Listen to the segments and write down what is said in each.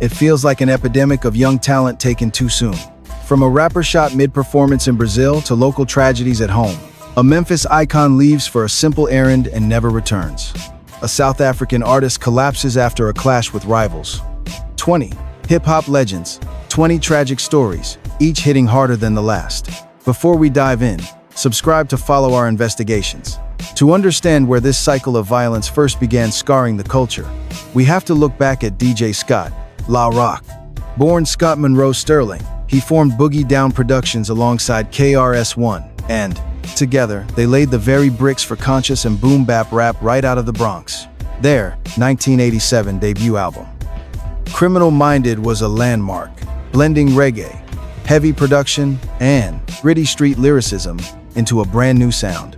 It feels like an epidemic of young talent taken too soon. From a rapper shot mid-performance in Brazil to local tragedies at home, a Memphis icon leaves for a simple errand and never returns. A South African artist collapses after a clash with rivals. 20 hip-hop legends, 20 tragic stories, each hitting harder than the last. Before we dive in, subscribe to follow our investigations. To understand where this cycle of violence first began scarring the culture, we have to look back at DJ Scott, La Rock. Born Scott Monroe Sterling, he formed Boogie Down Productions alongside KRS-One, and, together, they laid the very bricks for conscious and boom-bap rap right out of the Bronx. Their 1987 debut album, Criminal Minded, was a landmark, blending reggae, heavy production, and gritty street lyricism into a brand new sound.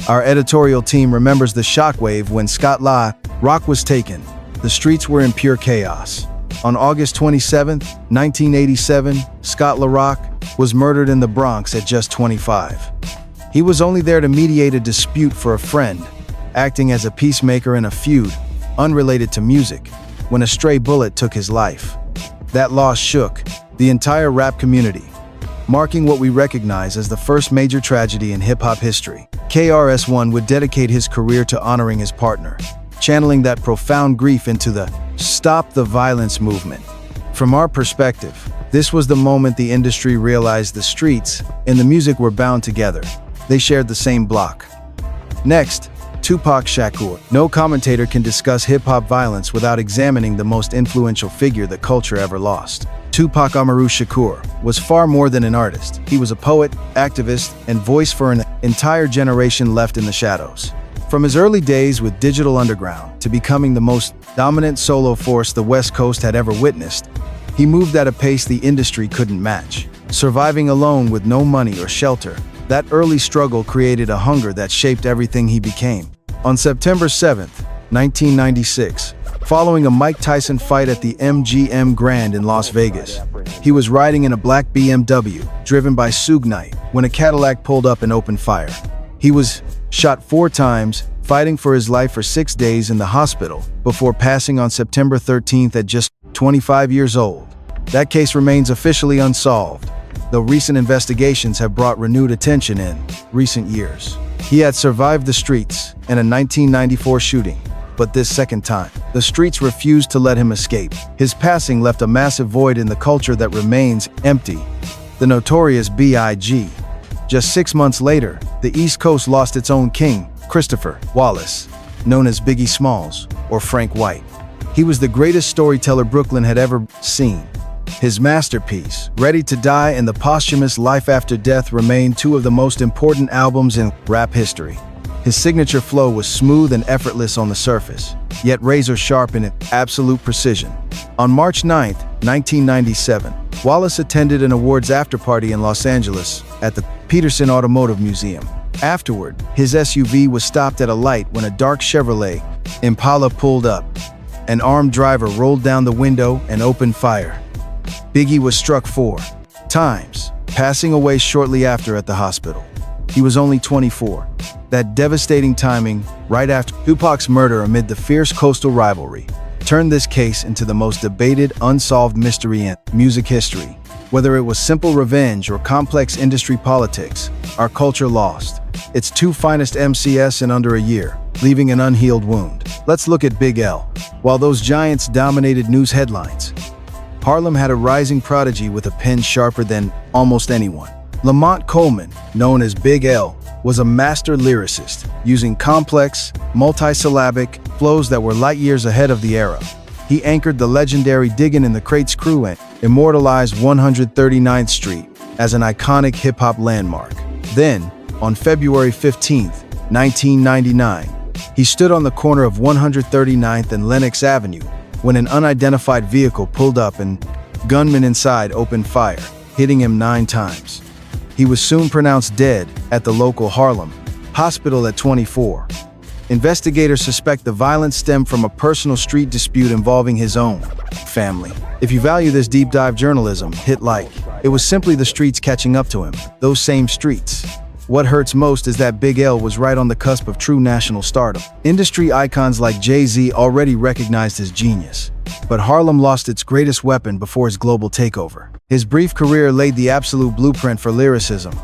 Our editorial team remembers the shockwave when Scott La Rock was taken. The streets were in pure chaos. On August 27, 1987, Scott La Rock was murdered in the Bronx at just 25. He was only there to mediate a dispute for a friend, acting as a peacemaker in a feud unrelated to music, when a stray bullet took his life. That loss shook the entire rap community, marking what we recognize as the first major tragedy in hip-hop history. KRS-One would dedicate his career to honoring his partner, channeling that profound grief into the Stop the Violence movement. From our perspective, this was the moment the industry realized the streets and the music were bound together. They shared the same block. Next, Tupac Shakur. No commentator can discuss hip-hop violence without examining the most influential figure the culture ever lost. Tupac Amaru Shakur was far more than an artist. He was a poet, activist, and voice for an entire generation left in the shadows. From his early days with Digital Underground to becoming the most dominant solo force the West Coast had ever witnessed, he moved at a pace the industry couldn't match. Surviving alone with no money or shelter, that early struggle created a hunger that shaped everything he became. On September 7, 1996, following a Mike Tyson fight at the MGM Grand in Las Vegas, he was riding in a black BMW, driven by Suge Knight, when a Cadillac pulled up and opened fire. He was shot 4 times, fighting for his life for 6 days in the hospital, before passing on September 13th at just 25 years old. That case remains officially unsolved, though recent investigations have brought renewed attention in recent years. He had survived the streets and a 1994 shooting, but this second time, the streets refused to let him escape. His passing left a massive void in the culture that remains empty. The notorious B.I.G. Just 6 months later, the East Coast lost its own king, Christopher Wallace, known as Biggie Smalls or Frank White. He was the greatest storyteller Brooklyn had ever seen. His masterpiece, Ready to Die, and the posthumous Life After Death remain two of the most important albums in rap history. His signature flow was smooth and effortless on the surface, yet razor-sharp in absolute precision. On March 9, 1997, Wallace attended an awards after-party in Los Angeles at the Peterson Automotive Museum. Afterward, his SUV was stopped at a light when a dark Chevrolet Impala pulled up. An armed driver rolled down the window and opened fire. Biggie was struck 4 times, passing away shortly after at the hospital. He was only 24. That devastating timing, right after Tupac's murder amid the fierce coastal rivalry, turned this case into the most debated, unsolved mystery in music history. Whether it was simple revenge or complex industry politics, our culture lost its 2 finest MCs in under a year, leaving an unhealed wound. Let's look at Big L. While those giants dominated news headlines, Harlem had a rising prodigy with a pen sharper than almost anyone. Lamont Coleman, known as Big L, was a master lyricist, using complex, multisyllabic flows that were light years ahead of the era. He anchored the legendary Diggin' in the Crates crew and immortalized 139th Street as an iconic hip-hop landmark. Then, on February 15, 1999, he stood on the corner of 139th and Lenox Avenue when an unidentified vehicle pulled up and gunmen inside opened fire, hitting him 9 times. He was soon pronounced dead at the local Harlem hospital at 24. Investigators suspect the violence stemmed from a personal street dispute involving his own family. If you value this deep dive journalism, hit like. It was simply the streets catching up to him, those same streets. What hurts most is that Big L was right on the cusp of true national stardom. Industry icons like Jay-Z already recognized his genius. But Harlem lost its greatest weapon before his global takeover. His brief career laid the absolute blueprint for lyricism.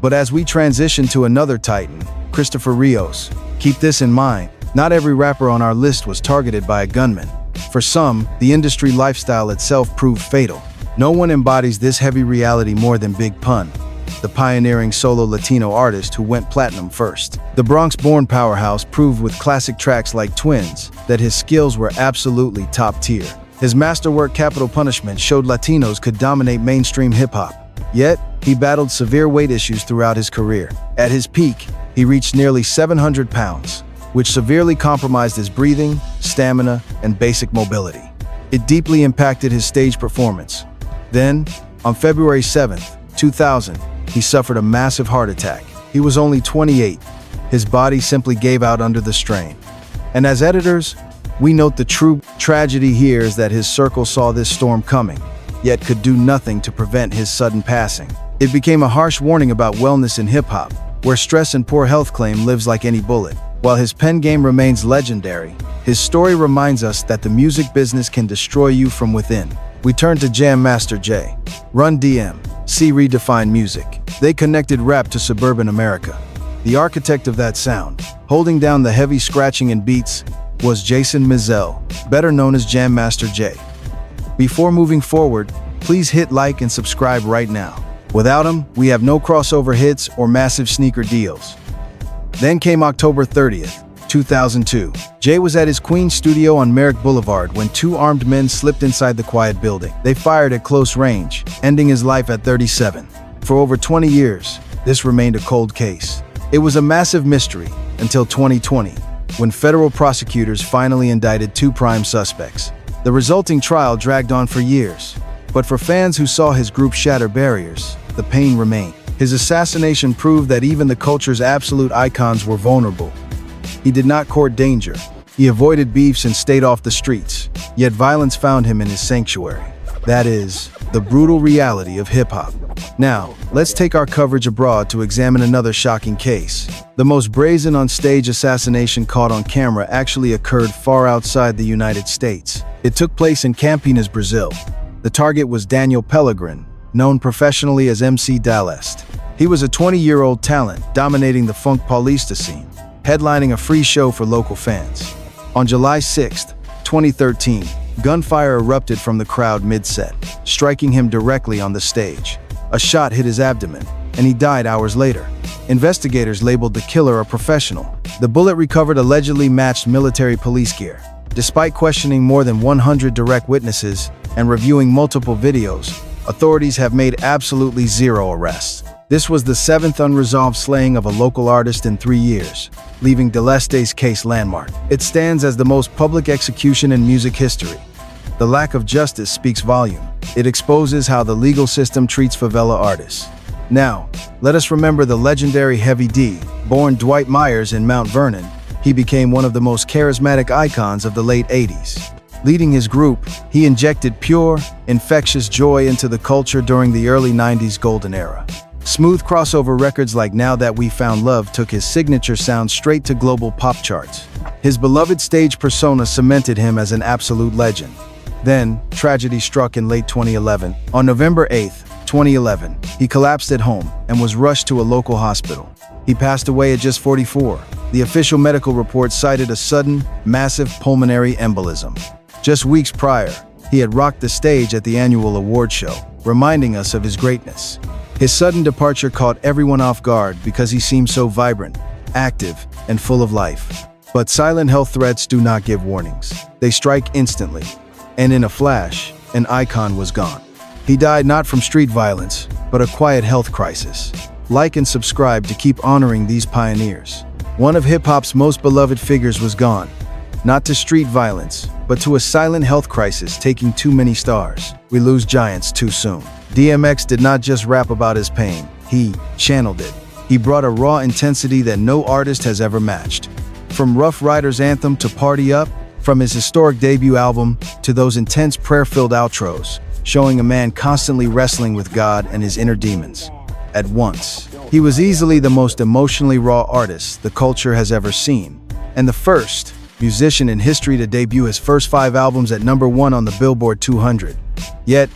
But as we transition to another titan, Christopher Rios, keep this in mind, not every rapper on our list was targeted by a gunman. For some, the industry lifestyle itself proved fatal. No one embodies this heavy reality more than Big Pun, the pioneering solo Latino artist who went platinum first. The Bronx-born powerhouse proved with classic tracks like Twins that his skills were absolutely top tier. His masterwork Capital Punishment showed Latinos could dominate mainstream hip-hop. Yet, he battled severe weight issues throughout his career. At his peak, he reached nearly 700 pounds, which severely compromised his breathing, stamina, and basic mobility. It deeply impacted his stage performance. Then, on February 7, 2000, he suffered a massive heart attack. He was only 28. His body simply gave out under the strain. And as editors, we note the true tragedy here is that his circle saw this storm coming, yet could do nothing to prevent his sudden passing. It became a harsh warning about wellness in hip-hop, where stress and poor health claim lives like any bullet. While his pen game remains legendary, his story reminds us that the music business can destroy you from within. We turn to Jam Master Jay. Run DMC redefined music. They connected rap to suburban America. The architect of that sound, holding down the heavy scratching and beats, was Jason Mizell, better known as Jam Master Jay. Before moving forward, please hit like and subscribe right now. Without him, we have no crossover hits or massive sneaker deals. Then came October 30th, 2002. Jay was at his Queens studio on Merrick Boulevard when two armed men slipped inside the quiet building. They fired at close range, ending his life at 37. For over 20 years, this remained a cold case. It was a massive mystery until 2020, when federal prosecutors finally indicted two prime suspects. The resulting trial dragged on for years, but for fans who saw his group shatter barriers, the pain remained. His assassination proved that even the culture's absolute icons were vulnerable. He did not court danger. He avoided beefs and stayed off the streets, yet violence found him in his sanctuary. That is, the brutal reality of hip-hop. Now, let's take our coverage abroad to examine another shocking case. The most brazen on-stage assassination caught on camera actually occurred far outside the United States. It took place in Campinas, Brazil. The target was Daniel Pellegrin, known professionally as MC Dalest. He was a 20-year-old talent dominating the funk paulista scene, headlining a free show for local fans. On July 6, 2013, gunfire erupted from the crowd mid-set, striking him directly on the stage. A shot hit his abdomen, and he died hours later. Investigators labeled the killer a professional. The bullet recovered allegedly matched military police gear. Despite questioning more than 100 direct witnesses and reviewing multiple videos, authorities have made absolutely zero arrests. This was the seventh unresolved slaying of a local artist in 3 years, leaving Daleste's case landmark. It stands as the most public execution in music history. The lack of justice speaks volume. It exposes how the legal system treats favela artists. Now, let us remember the legendary Heavy D. Born Dwight Myers in Mount Vernon, he became one of the most charismatic icons of the late 80s. Leading his group, he injected pure, infectious joy into the culture during the early 90s golden era. Smooth crossover records like Now That We Found Love took his signature sound straight to global pop charts. His beloved stage persona cemented him as an absolute legend. Then, tragedy struck in late 2011. On November 8, 2011, he collapsed at home and was rushed to a local hospital. He passed away at just 44. The official medical report cited a sudden, massive pulmonary embolism. Just weeks prior, he had rocked the stage at the annual award show, reminding us of his greatness. His sudden departure caught everyone off guard because he seemed so vibrant, active, and full of life. But silent health threats do not give warnings. They strike instantly. And in a flash, an icon was gone. He died not from street violence, but a quiet health crisis. Like and subscribe to keep honoring these pioneers. One of hip-hop's most beloved figures was gone. Not to street violence, but to a silent health crisis taking too many stars. We lose giants too soon. DMX did not just rap about his pain, he channeled it. He brought a raw intensity that no artist has ever matched. From Rough Riders' anthem to Party Up, from his historic debut album to those intense prayer-filled outros, showing a man constantly wrestling with God and his inner demons at once. He was easily the most emotionally raw artist the culture has ever seen, and the first musician in history to debut his first 5 albums at #1 on the Billboard 200. Yet,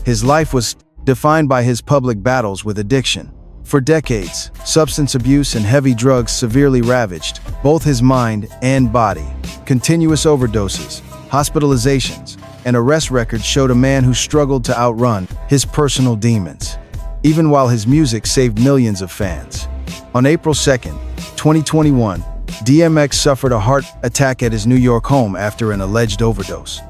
his life was defined by his public battles with addiction. For decades, substance abuse and heavy drugs severely ravaged both his mind and body. Continuous overdoses, hospitalizations, and arrest records showed a man who struggled to outrun his personal demons, even while his music saved millions of fans. On April 2nd, 2021, DMX suffered a heart attack at his New York home after an alleged overdose.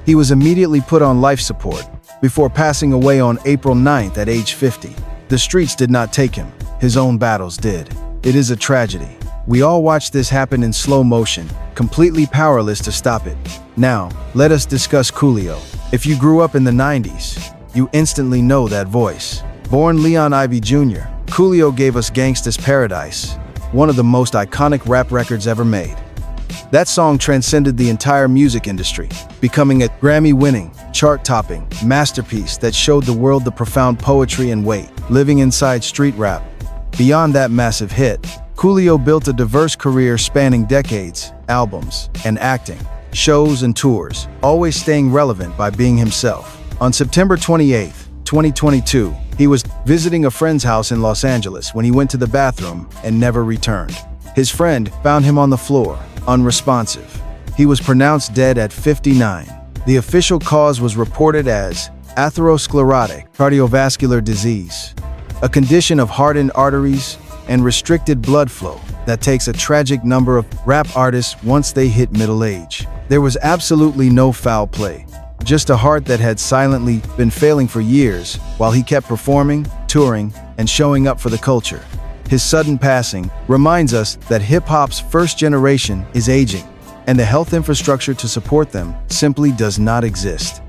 He was immediately put on life support before passing away on April 9th at age 50. The streets did not take him, his own battles did. It is a tragedy. We all watched this happen in slow motion, completely powerless to stop it. Now, let us discuss Coolio. If you grew up in the 90s, you instantly know that voice. Born Leon Ivy Jr., Coolio gave us Gangsta's Paradise, one of the most iconic rap records ever made. That song transcended the entire music industry, becoming a Grammy-winning, chart-topping masterpiece that showed the world the profound poetry and weight living inside street rap. Beyond that massive hit, Coolio built a diverse career spanning decades, albums, and acting, shows and tours, always staying relevant by being himself. On September 28, 2022, he was visiting a friend's house in Los Angeles when he went to the bathroom and never returned. His friend found him on the floor, unresponsive. He was pronounced dead at 59. The official cause was reported as atherosclerotic cardiovascular disease, a condition of hardened arteries and restricted blood flow that takes a tragic number of rap artists once they hit middle age. There was absolutely no foul play, just a heart that had silently been failing for years while he kept performing, touring, and showing up for the culture. His sudden passing reminds us that hip-hop's first generation is aging, and the health infrastructure to support them simply does not exist.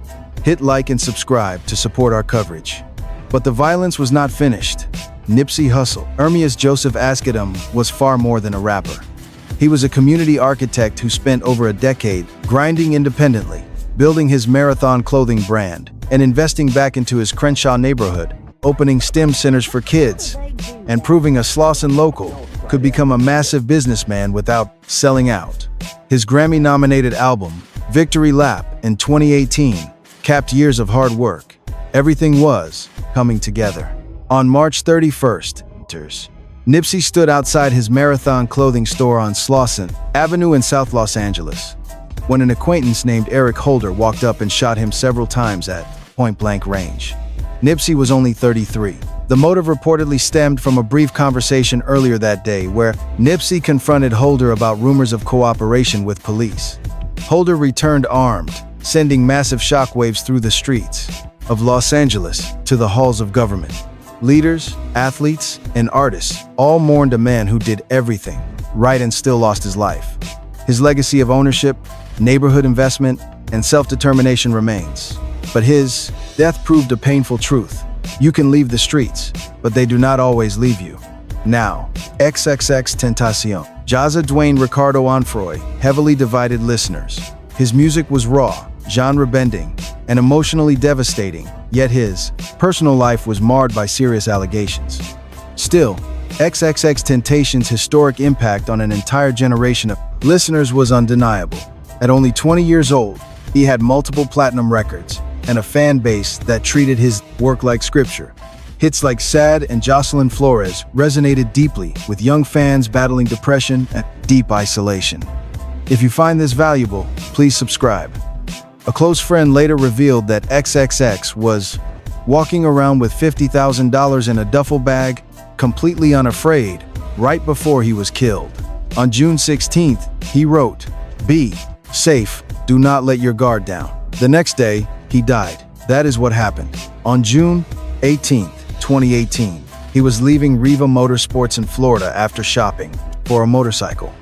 Hit like and subscribe to support our coverage. But the violence was not finished. Nipsey Hussle, Ermias Joseph Askedum, was far more than a rapper. He was a community architect who spent over a decade grinding independently, building his Marathon clothing brand, and investing back into his Crenshaw neighborhood, opening STEM centers for kids, and proving a Slauson local could become a massive businessman without selling out. His Grammy-nominated album, Victory Lap, in 2018, capped years of hard work. Everything was coming together. On March 31st, Nipsey stood outside his Marathon clothing store on Slauson Avenue in South Los Angeles, when an acquaintance named Eric Holder walked up and shot him several times at point-blank range. Nipsey was only 33. The motive reportedly stemmed from a brief conversation earlier that day where Nipsey confronted Holder about rumors of cooperation with police. Holder returned armed, sending massive shockwaves through the streets of Los Angeles to the halls of government. Leaders, athletes, and artists all mourned a man who did everything right and still lost his life. His legacy of ownership, neighborhood investment, and self-determination remains. But his death proved a painful truth. You can leave the streets, but they do not always leave you. Now, XXXTentacion. Jazza Dwayne Ricardo Onfroy heavily divided listeners. His music was raw, genre-bending, and emotionally devastating, yet his personal life was marred by serious allegations. Still, XXXTentacion's historic impact on an entire generation of listeners was undeniable. At only 20 years old, he had multiple platinum records and a fan base that treated his work like scripture. Hits like Sad and Jocelyn Flores resonated deeply with young fans battling depression and deep isolation. If you find this valuable, please subscribe. A close friend later revealed that XXX was walking around with $50,000 in a duffel bag, completely unafraid, right before he was killed. On June 16th, he wrote, "Be safe, do not let your guard down." The next day, he died. That is what happened. On June 18th, 2018, he was leaving Riva Motorsports in Florida after shopping for a motorcycle.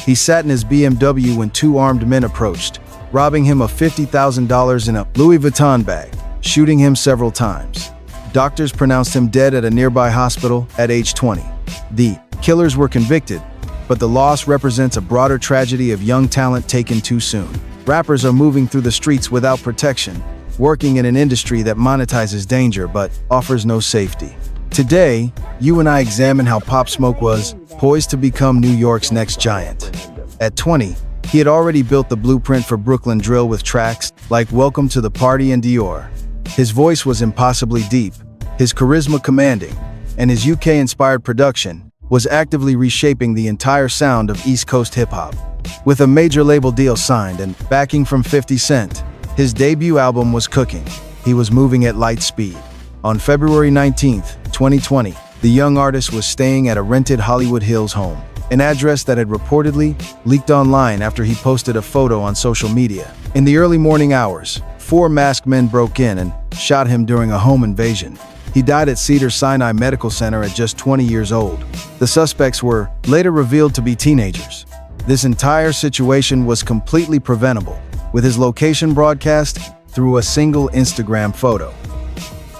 He sat in his BMW when 2 armed men approached, robbing him of $50,000 in a Louis Vuitton bag, shooting him several times. Doctors pronounced him dead at a nearby hospital at age 20. The killers were convicted, but the loss represents a broader tragedy of young talent taken too soon. Rappers are moving through the streets without protection, working in an industry that monetizes danger but offers no safety. Today, you and I examine how Pop Smoke was poised to become New York's next giant. At 20, he had already built the blueprint for Brooklyn drill with tracks like Welcome to the Party and Dior. His voice was impossibly deep, his charisma commanding, and his UK-inspired production was actively reshaping the entire sound of East Coast hip-hop. With a major label deal signed and backing from 50 Cent, his debut album was cooking. He was moving at light speed. On February 19, 2020, the young artist was staying at a rented Hollywood Hills home, an address that had reportedly leaked online after he posted a photo on social media. In the early morning hours, 4 masked men broke in and shot him during a home invasion. He died at Cedars-Sinai Medical Center at just 20 years old. The suspects were later revealed to be teenagers. This entire situation was completely preventable, with his location broadcast through a single Instagram photo.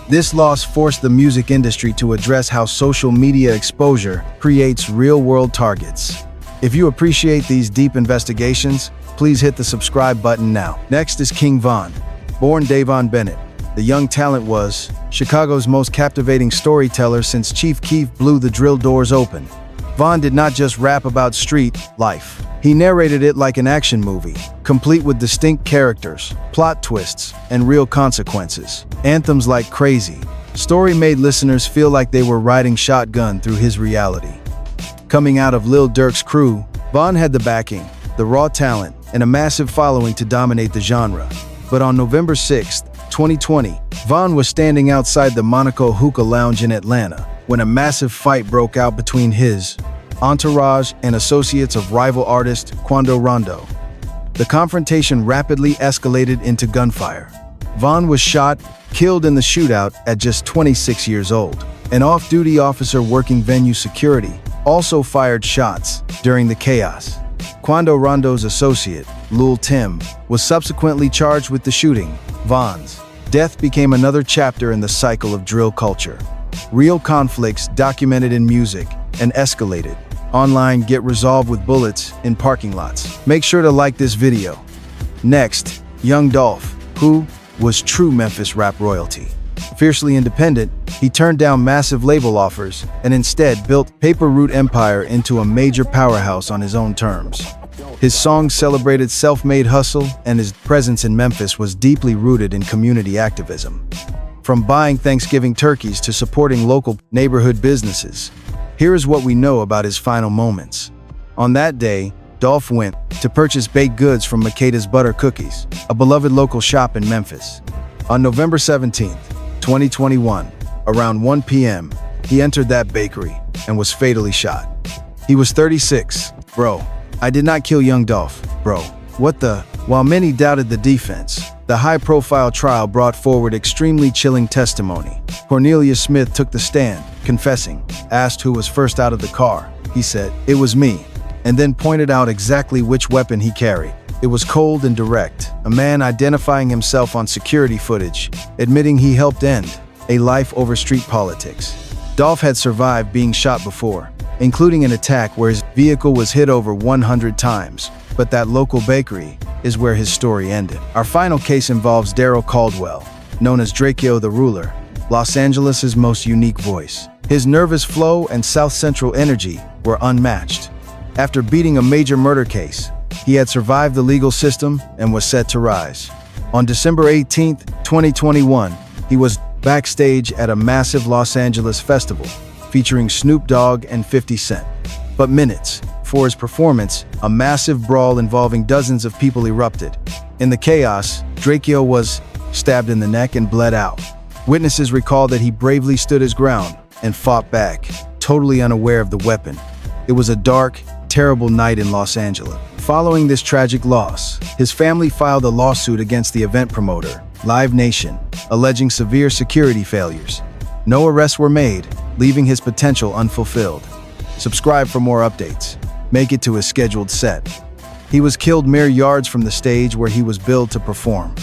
This loss forced the music industry to address how social media exposure creates real-world targets. If you appreciate these deep investigations, please hit the subscribe button now. Next is King Von. Born Davon Bennett, the young talent was Chicago's most captivating storyteller since Chief Keef blew the drill doors open. Von did not just rap about street life. He narrated it like an action movie, complete with distinct characters, plot twists, and real consequences. Anthems like Crazy Story made listeners feel like they were riding shotgun through his reality. Coming out of Lil Durk's crew, Von had the backing, the raw talent, and a massive following to dominate the genre. But on November 6, 2020, Von was standing outside the Monaco Hookah Lounge in Atlanta when a massive fight broke out between his entourage and associates of rival artist Quando Rondo. The confrontation rapidly escalated into gunfire. Von was shot, killed in the shootout at just 26 years old. An off-duty officer working venue security also fired shots during the chaos. Quando Rondo's associate, Lul Tim, was subsequently charged with the shooting. Von's death became another chapter in the cycle of drill culture. Real conflicts documented in music and escalated online get resolved with bullets in parking lots. Make sure to like this video. Next, Young Dolph, who was true Memphis rap royalty. Fiercely independent, he turned down massive label offers and instead built Paper Route Empire into a major powerhouse on his own terms. His songs celebrated self-made hustle, and his presence in Memphis was deeply rooted in community activism. From buying Thanksgiving turkeys to supporting local neighborhood businesses, here is what we know about his final moments. On that day, Dolph went to purchase baked goods from Makeda's Butter Cookies, a beloved local shop in Memphis. On November 17, 2021, around 1 p.m., he entered that bakery and was fatally shot. He was 36. Bro, I did not kill Young Dolph, bro. What the? While many doubted the defense, the high-profile trial brought forward extremely chilling testimony. Cornelius Smith took the stand, confessing. Asked who was first out of the car, he said, "It was me," and then pointed out exactly which weapon he carried. It was cold and direct, a man identifying himself on security footage, admitting he helped end a life over street politics. Dolph had survived being shot before, including an attack where his vehicle was hit over 100 times, but that local bakery is where his story ended. Our final case involves Daryl Caldwell, known as Drakeo the Ruler, Los Angeles' most unique voice. His nervous flow and South Central energy were unmatched. After beating a major murder case, he had survived the legal system and was set to rise. On December 18, 2021, he was backstage at a massive Los Angeles festival featuring Snoop Dogg and 50 Cent. But minutes before his performance, a massive brawl involving dozens of people erupted. In the chaos, Drakeo was stabbed in the neck and bled out. Witnesses recall that he bravely stood his ground and fought back, totally unaware of the weapon. It was a dark, terrible night in Los Angeles. Following this tragic loss, his family filed a lawsuit against the event promoter, Live Nation, alleging severe security failures. No arrests were made, leaving his potential unfulfilled. Subscribe for more updates. Make it to his scheduled set. He was killed mere yards from the stage where he was billed to perform.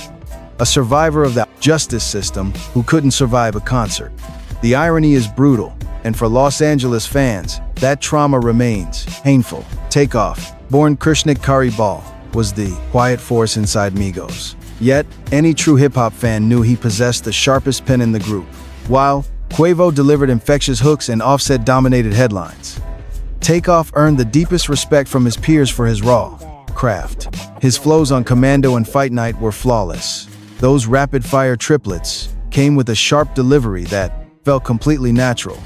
A survivor of the justice system who couldn't survive a concert. The irony is brutal, and for Los Angeles fans, that trauma remains painful. Takeoff, born Krishnik Karibal, was the quiet force inside Migos. Yet, any true hip-hop fan knew he possessed the sharpest pen in the group. While Quavo delivered infectious hooks and Offset dominated headlines. Takeoff earned the deepest respect from his peers for his raw craft. His flows on Commando and Fight Night were flawless. Those rapid-fire triplets came with a sharp delivery that felt completely natural.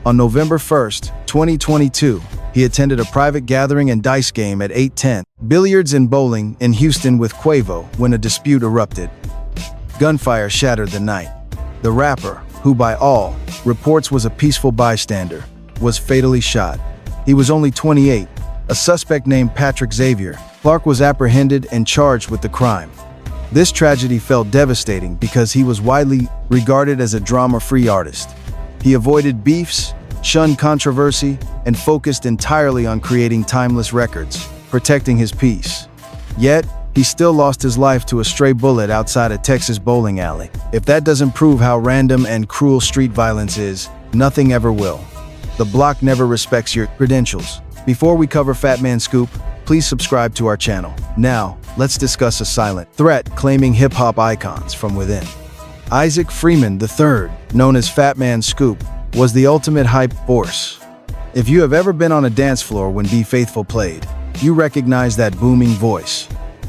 On November 1st, 2022, he attended a private gathering and dice game at 810 Billiards and Bowling in Houston with Quavo when a dispute erupted. Gunfire shattered the night. The rapper, who by all reports was a peaceful bystander, was fatally shot. He was only 28. A suspect named Patrick Xavier Clark was apprehended and charged with the crime. This tragedy felt devastating because he was widely regarded as a drama-free artist. He avoided beefs, shunned controversy, and focused entirely on creating timeless records, protecting his peace. Yet, he still lost his life to a stray bullet outside a Texas bowling alley. If that doesn't prove how random and cruel street violence is, nothing ever will. The block never respects your credentials. Before we cover Fat Man Scoop, please subscribe to our channel. Now, let's discuss a silent threat claiming hip-hop icons from within. Isaac Freeman III, known as Fat Man Scoop, was the ultimate hype force. If you have ever been on a dance floor when Be Faithful played, you recognize that booming voice.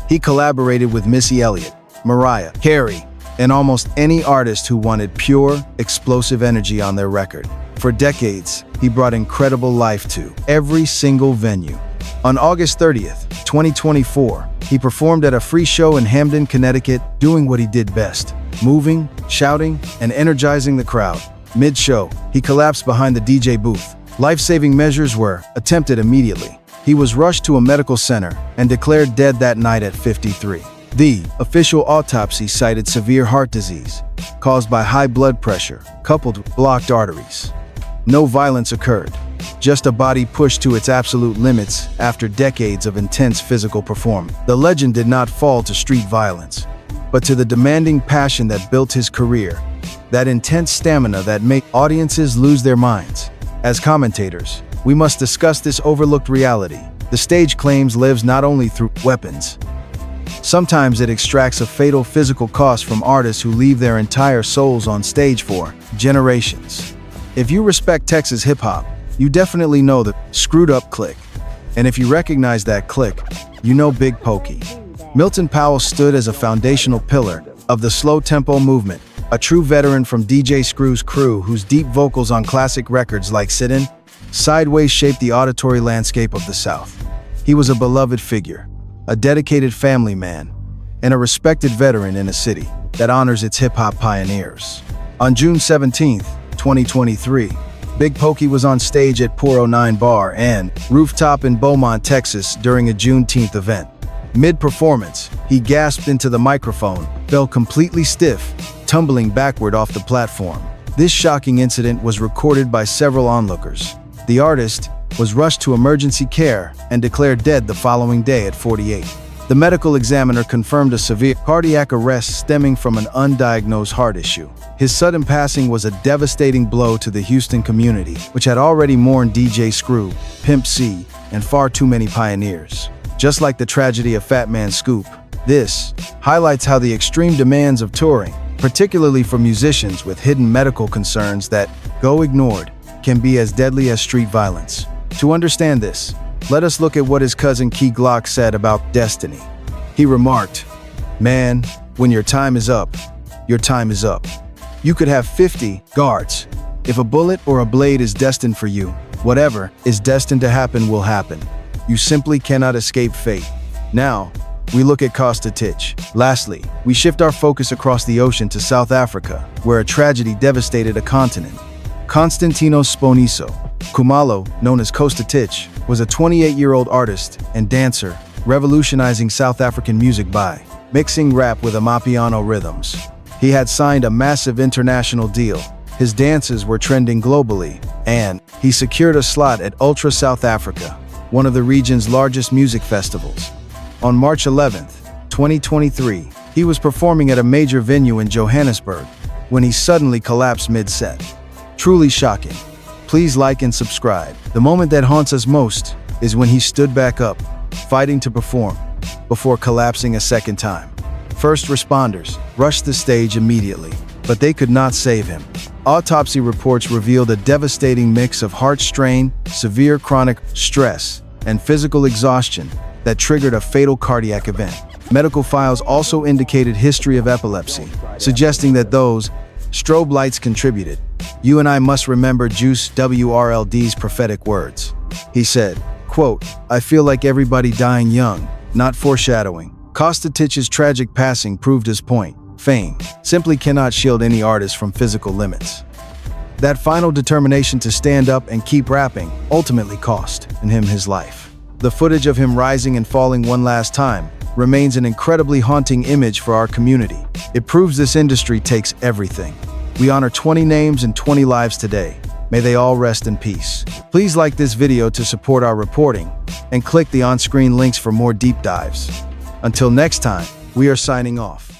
He collaborated with Missy Elliott, Mariah Carey, and almost any artist who wanted pure, explosive energy on their record. For decades, he brought incredible life to every single venue. On August 30th, 2024, he performed at a free show in Hamden, Connecticut, doing what he did best: moving, shouting, and energizing the crowd. Mid-show, he collapsed behind the DJ booth. Life-saving measures were attempted immediately. He was rushed to a medical center and declared dead that night at 53. The official autopsy cited severe heart disease, caused by high blood pressure, coupled with blocked arteries. No violence occurred, just a body pushed to its absolute limits after decades of intense physical performance. The legend did not fall to street violence, but to the demanding passion that built his career, that intense stamina that made audiences lose their minds. As commentators, we must discuss this overlooked reality. The stage claims lives not only through weapons. Sometimes it extracts a fatal physical cost from artists who leave their entire souls on stage for generations. If you respect Texas hip-hop, you definitely know the Screwed Up Click. And if you recognize that click, you know Big Pokey. Milton Powell stood as a foundational pillar of the slow-tempo movement, a true veteran from DJ Screw's crew whose deep vocals on classic records like Sittin', Sideways shaped the auditory landscape of the South. He was a beloved figure, a dedicated family man, and a respected veteran in a city that honors its hip-hop pioneers. On June 17, 2023, Big Pokey was on stage at Pour 09 Bar and Rooftop in Beaumont, Texas during a Juneteenth event. Mid-performance, he gasped into the microphone, fell completely stiff, tumbling backward off the platform. This shocking incident was recorded by several onlookers. The artist was rushed to emergency care and declared dead the following day at 48. The medical examiner confirmed a severe cardiac arrest stemming from an undiagnosed heart issue. His sudden passing was a devastating blow to the Houston community, which had already mourned DJ Screw, Pimp C, and far too many pioneers. Just like the tragedy of Fat Man Scoop, this highlights how the extreme demands of touring, particularly for musicians with hidden medical concerns that go ignored, can be as deadly as street violence. To understand this, let us look at what his cousin Key Glock said about destiny. He remarked, "Man, when your time is up, your time is up. You could have 50 guards. If a bullet or a blade is destined for you, whatever is destined to happen will happen. You simply cannot escape fate." Now, we look at Costa Titch. Lastly, we shift our focus across the ocean to South Africa, where a tragedy devastated a continent. Constantinos Sponiso Khumalo, known as Costa Titch, was a 28-year-old artist and dancer, revolutionizing South African music by mixing rap with Amapiano rhythms. He had signed a massive international deal. His dances were trending globally, and he secured a slot at Ultra South Africa, one of the region's largest music festivals. On March 11, 2023, he was performing at a major venue in Johannesburg when he suddenly collapsed mid-set. Truly shocking. Please like and subscribe. The moment that haunts us most is when he stood back up, fighting to perform, before collapsing a second time. First responders rushed the stage immediately, but they could not save him. Autopsy reports revealed a devastating mix of heart strain, severe chronic stress, and physical exhaustion that triggered a fatal cardiac event. Medical files also indicated history of epilepsy, suggesting that those strobe lights contributed. You and I must remember Juice WRLD's prophetic words. He said, quote, "I feel like everybody dying young, not foreshadowing." Kostich's tragic passing proved his point. Fame simply cannot shield any artist from physical limits. That final determination to stand up and keep rapping ultimately cost him his life. The footage of him rising and falling one last time remains an incredibly haunting image for our community. It proves this industry takes everything. We honor 20 names and 20 lives today. May they all rest in peace. Please like this video to support our reporting and click the on-screen links for more deep dives. Until next time, we are signing off.